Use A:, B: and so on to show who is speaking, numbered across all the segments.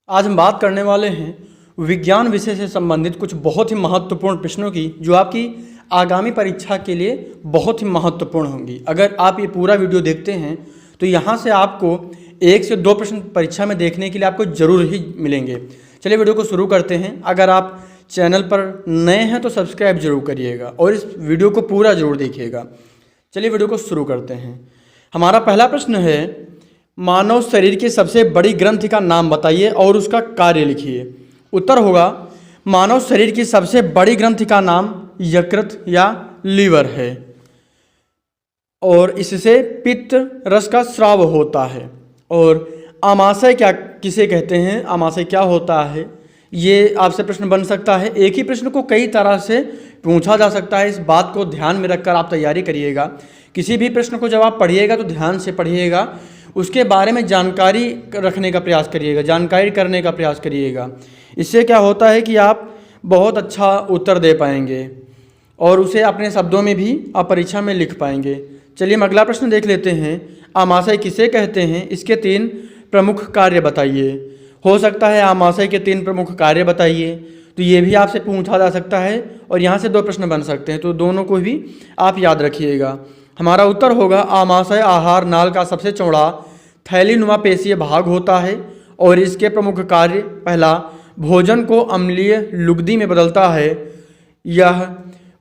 A: आज हम बात करने वाले हैं विज्ञान विषय से संबंधित कुछ बहुत ही महत्वपूर्ण प्रश्नों की, जो आपकी आगामी परीक्षा के लिए बहुत ही महत्वपूर्ण होंगी। अगर आप ये पूरा वीडियो देखते हैं तो यहाँ से आपको 1 से 2 प्रश्न परीक्षा में देखने के लिए आपको ज़रूर ही मिलेंगे। चलिए वीडियो को शुरू करते हैं। अगर आप चैनल पर नए हैं तो सब्सक्राइब जरूर करिएगा और इस वीडियो को पूरा जरूर देखिएगा। चलिए वीडियो को शुरू करते हैं। हमारा पहला प्रश्न है, मानव शरीर की सबसे बड़ी ग्रंथि का नाम बताइए और उसका कार्य लिखिए। उत्तर होगा, मानव शरीर की सबसे बड़ी ग्रंथि का नाम यकृत या लीवर है और इससे पित्त रस का स्राव होता है। और आमाशय क्या किसे कहते हैं, आमाशय क्या होता है, ये आपसे प्रश्न बन सकता है। एक ही प्रश्न को कई तरह से पूछा जा सकता है, इस बात को ध्यान में रखकर आप तैयारी करिएगा। किसी भी प्रश्न को जब आप पढ़िएगा तो ध्यान से पढ़िएगा, उसके बारे में जानकारी रखने का प्रयास करिएगा, जानकारी करने का प्रयास करिएगा। इससे क्या होता है कि आप बहुत अच्छा उत्तर दे पाएंगे और उसे अपने शब्दों में भी आप परीक्षा में लिख पाएंगे। चलिए हम अगला प्रश्न देख लेते हैं। आमाशय किसे कहते हैं, इसके 3 प्रमुख कार्य बताइए। हो सकता है आमाशय के 3 प्रमुख कार्य बताइए, तो ये भी आपसे पूछा जा सकता है और यहाँ से 2 प्रश्न बन सकते हैं, तो दोनों को भी आप याद रखिएगा। हमारा उत्तर होगा, आमाशय आहार नाल का सबसे चौड़ा थैलीनुमा पेशीय भाग होता है और इसके प्रमुख कार्य, पहला, भोजन को अम्लीय लुगदी में बदलता है। यह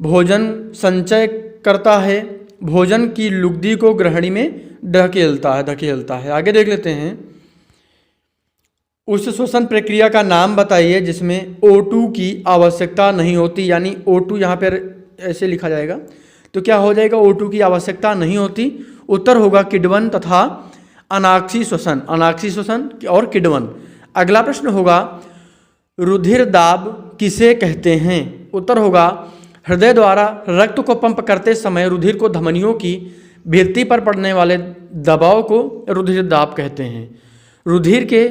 A: भोजन संचय करता है, भोजन की लुगदी को ग्रहणी में धकेलता है। आगे देख लेते हैं। उस श्वसन प्रक्रिया का नाम बताइए जिसमें O2 की आवश्यकता नहीं होती, यानी O2 यहाँ पर ऐसे लिखा जाएगा, तो क्या हो जाएगा, O2 की आवश्यकता नहीं होती। उत्तर होगा किण्वन तथा अनाक्षी श्वसन और किण्वन। अगला प्रश्न होगा, रुधिर दाब किसे कहते हैं। उत्तर होगा, हृदय द्वारा रक्त को पंप करते समय रुधिर को धमनियों की भित्ति पर पड़ने वाले दबाव को रुधिर दाब कहते हैं। रुधिर के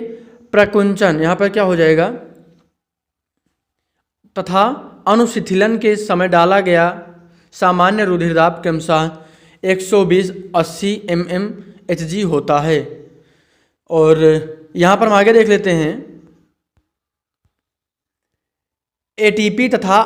A: प्रकुंचन, यहाँ पर क्या हो जाएगा, तथा अनुशिथिलन के समय डाला गया सामान्य रुधिर दाब क्रमशः 120-80 mmHg होता है। और यहाँ पर हम आगे देख लेते हैं। ATP तथा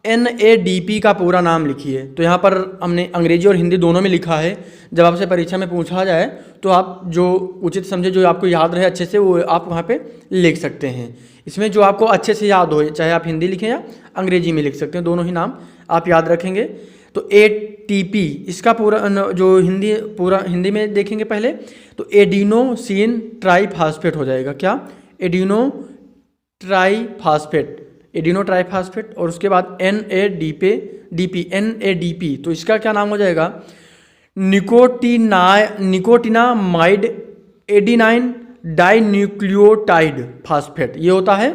A: NADP का पूरा नाम लिखिए। तो यहाँ पर हमने अंग्रेजी और हिंदी दोनों में लिखा है। जब आपसे परीक्षा में पूछा जाए तो आप जो उचित समझे, जो आपको याद रहे अच्छे से, वो आप वहाँ पे लिख सकते हैं। इसमें जो आपको अच्छे से याद हो, चाहे आप हिंदी लिखें या अंग्रेजी में लिख सकते हैं, दोनों ही नाम आप याद रखेंगे। तो ATP इसका जो हिंदी में देखेंगे पहले, तो एडिनोसिन ट्राईफास्फेट हो जाएगा। क्या, एडिनो ट्राईफास्फेट। और उसके बाद NADP, तो इसका क्या नाम हो जाएगा, निकोटिनामाइड एडिनाइन डाइन्यूक्लियोटाइड फास्फेट, ये होता है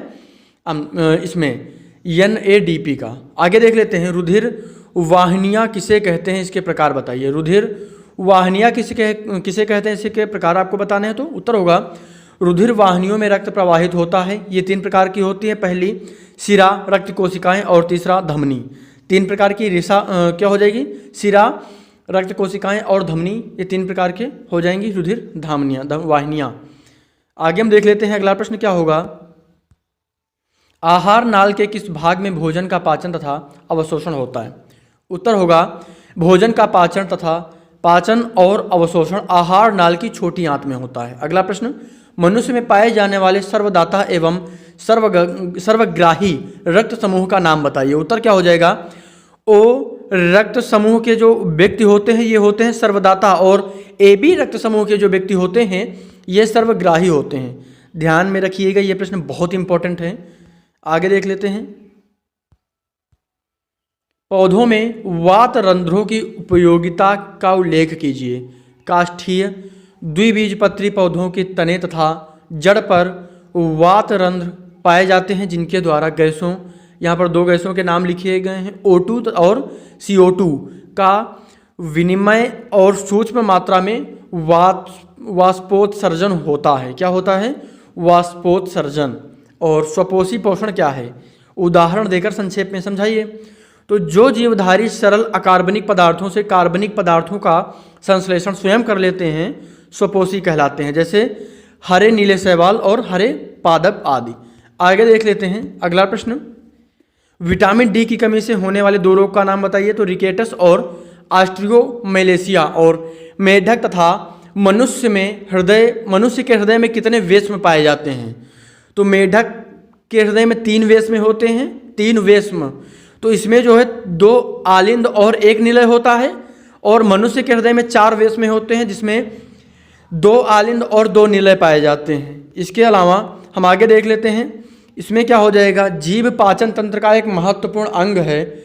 A: इसमें NADP का। आगे देख लेते हैं, रुधिर वाहिनियाँ किसे कहते हैं, इसके प्रकार बताइए। रुधिर वाहिनियाँ किसे कहते हैं, इसके प्रकार आपको बताने हैं। तो उत्तर होगा, रुधिर वाहिनियों में रक्त प्रवाहित होता है। ये 3 प्रकार की होती है, पहली सिरा रक्त कोशिकाएं और तीसरा धमनी। 3 प्रकार की क्या हो जाएगी, सिरा रक्त कोशिकाएं और धमनी, ये 3 प्रकार के हो जाएंगी रुधिर वाहिनियाँ। आगे हम देख लेते हैं अगला प्रश्न क्या होगा, आहार नाल के किस भाग में भोजन का पाचन तथा अवशोषण होता है। उत्तर होगा, भोजन का पाचन और अवशोषण आहार नाल की छोटी आंत में होता है। अगला प्रश्न, मनुष्य में पाए जाने वाले सर्वदाता एवं सर्वग्राही रक्त समूह का नाम बताइए। उत्तर क्या हो जाएगा, O रक्त समूह के जो व्यक्ति होते हैं ये होते हैं सर्वदाता, और AB रक्त समूह के जो व्यक्ति होते हैं ये सर्वग्राही होते हैं। ध्यान में रखिएगा, ये प्रश्न बहुत इंपॉर्टेंट है। आगे देख लेते हैं। पौधों में वात रंध्रों की उपयोगिता का उल्लेख कीजिए। काष्ठीय द्विबीजपत्री पौधों के तने तथा जड़ पर वात रंध्र पाए जाते हैं, जिनके द्वारा गैसों, यहाँ पर 2 गैसों के नाम लिखे गए हैं, O2 और CO2 का विनिमय और सूक्ष्म मात्रा में वाष्पोत्सर्जन होता है। क्या होता है, वाष्पोत्सर्जन। और स्वपोषी पोषण क्या है, उदाहरण देकर संक्षेप में समझाइए। तो जो जीवधारी सरल अकार्बनिक पदार्थों से कार्बनिक पदार्थों का संश्लेषण स्वयं कर लेते हैं स्वपोषी कहलाते हैं। जैसे हरे नीले शैवाल और हरे पादप आदि। आगे देख लेते हैं अगला प्रश्न, विटामिन डी की कमी से होने वाले दो रोग का नाम बताइए। तो रिकेटस और ऑस्ट्रियोमैलेशिया। और मेढक तथा मनुष्य के हृदय में कितने वेश्म पाए जाते हैं? तो मेढक के हृदय में 3 वेश्म होते हैं, 3 वेश्म। तो इसमें जो है 2 आलिंद और 1 निलय होता है, और मनुष्य के हृदय में 4 वेश्म होते हैं जिसमें 2 आलिंद और 2 निलय पाए जाते हैं। इसके अलावा हम आगे देख लेते हैं, इसमें क्या हो जाएगा, जीभ पाचन तंत्र का एक महत्वपूर्ण अंग है,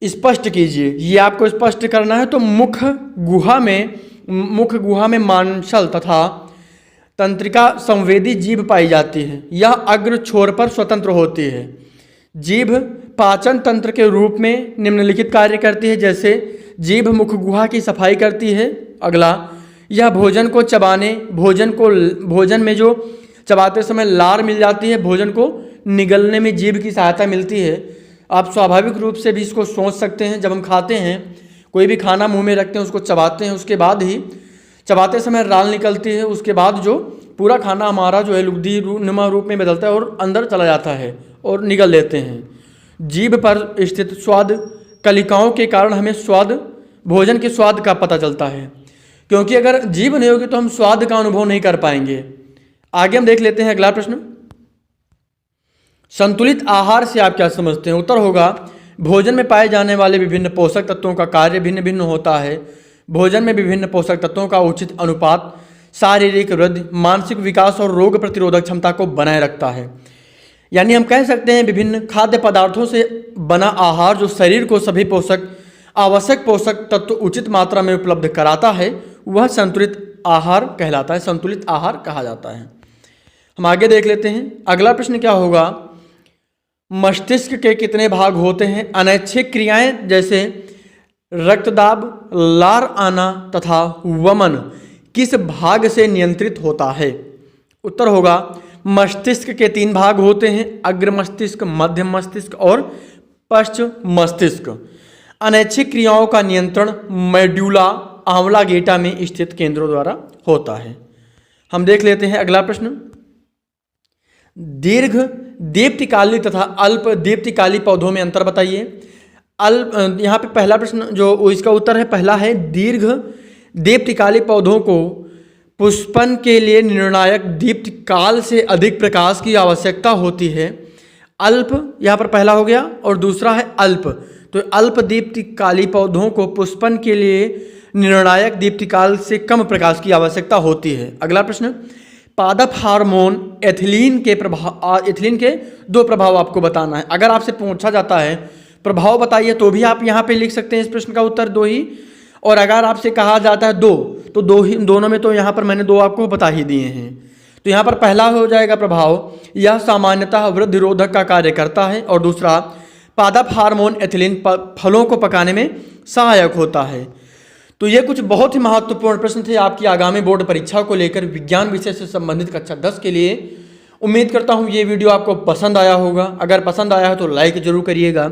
A: स्पष्ट कीजिए। ये आपको स्पष्ट करना है। तो मुख गुहा में मांसल तथा तंत्रिका संवेदी जीभ पाई जाती है। यह अग्र छोर पर स्वतंत्र होती है। जीभ पाचन तंत्र के रूप में निम्नलिखित कार्य करती है, जैसे जीभ मुख गुहा की सफाई करती है। अगला, यह भोजन को चबाने, भोजन में जो चबाते समय लार मिल जाती है, भोजन को निगलने में जीभ की सहायता मिलती है। आप स्वाभाविक रूप से भी इसको सोच सकते हैं, जब हम खाते हैं, कोई भी खाना मुंह में रखते हैं, उसको चबाते हैं, उसके बाद ही चबाते समय लार निकलती है, उसके बाद जो पूरा खाना हमारा जो है लुगदी नुमा रूप में बदलता है और अंदर चला जाता है और निगल लेते हैं। जीभ पर स्थित स्वाद कलिकाओं के कारण हमें भोजन के स्वाद का पता चलता है, क्योंकि अगर जीभ नहीं होगी तो हम स्वाद का अनुभव नहीं कर पाएंगे। आगे हम देख लेते हैं अगला प्रश्न, संतुलित आहार से आप क्या समझते हैं? उत्तर होगा, भोजन में पाए जाने वाले विभिन्न पोषक तत्वों का कार्य भिन्न भिन्न होता है। भोजन में विभिन्न पोषक तत्वों का उचित अनुपात शारीरिक वृद्धि, मानसिक विकास और रोग प्रतिरोधक क्षमता को बनाए रखता है। यानी हम कह सकते हैं विभिन्न खाद्य पदार्थों से बना आहार जो शरीर को सभी आवश्यक पोषक तत्व उचित मात्रा में उपलब्ध कराता है, वह संतुलित आहार कहलाता है, संतुलित आहार कहा जाता है। हम आगे देख लेते हैं अगला प्रश्न क्या होगा, मस्तिष्क के कितने भाग होते हैं? अनैच्छिक क्रियाएं जैसे रक्तदाब, लार आना तथा वमन किस भाग से नियंत्रित होता है? उत्तर होगा, मस्तिष्क के 3 भाग होते हैं, अग्र मस्तिष्क, मध्य मस्तिष्क और पश्च मस्तिष्क। अनैच्छिक क्रियाओं का नियंत्रण मेडुला ऑब्लांगेटा में स्थित केंद्रों द्वारा होता है। हम देख लेते हैं अगला प्रश्न, दीर्घ दीप्तिकाली तथा अल्प दीप्तिकाली पौधों में अंतर बताइए। यहाँ पे पहला प्रश्न जो इसका उत्तर है, पहला है दीर्घ दीप्तिकाली पौधों को पुष्पन के लिए निर्णायक दीप्तिकाल से अधिक प्रकाश की आवश्यकता होती है। अल्प यहाँ पर पहला हो गया और दूसरा है अल्प। तो अल्प दीप्तिकाली पौधों को पुष्पन के लिए निर्णायक दीप्तिकाल से कम प्रकाश की आवश्यकता होती है। अगला प्रश्न, पादप हार्मोन एथिलीन के 2 प्रभाव आपको बताना है। अगर आपसे पूछा जाता है प्रभाव बताइए तो भी आप यहाँ पे लिख सकते हैं इस प्रश्न का उत्तर 2 ही, और अगर आपसे कहा जाता है 2 तो 2 ही, दोनों में तो यहाँ पर मैंने 2 आपको बता ही दिए हैं। तो यहाँ पर पहला हो जाएगा प्रभाव, यह सामान्यतः वृद्धि रोधक का कार्य करता है, और दूसरा पादप हार्मोन एथिलीन फलों को पकाने में सहायक होता है। तो ये कुछ बहुत ही महत्वपूर्ण प्रश्न थे आपकी आगामी बोर्ड परीक्षा को लेकर विज्ञान विषय से संबंधित कक्षा 10 के लिए। उम्मीद करता हूँ ये वीडियो आपको पसंद आया होगा। अगर पसंद आया है तो लाइक जरूर करिएगा,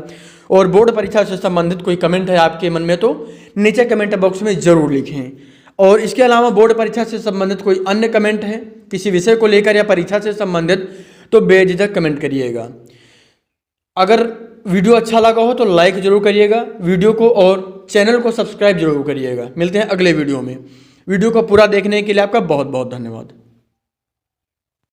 A: और बोर्ड परीक्षा से संबंधित कोई कमेंट है आपके मन में तो नीचे कमेंट बॉक्स में ज़रूर लिखें। और इसके अलावा बोर्ड परीक्षा से संबंधित कोई अन्य कमेंट है किसी विषय को लेकर या परीक्षा से संबंधित, तो बेझिझक कमेंट करिएगा। अगर वीडियो अच्छा लगा हो तो लाइक जरूर करिएगा वीडियो को, और चैनल को सब्सक्राइब जरूर करिएगा। मिलते हैं अगले वीडियो में। वीडियो को पूरा देखने के लिए आपका बहुत बहुत धन्यवाद।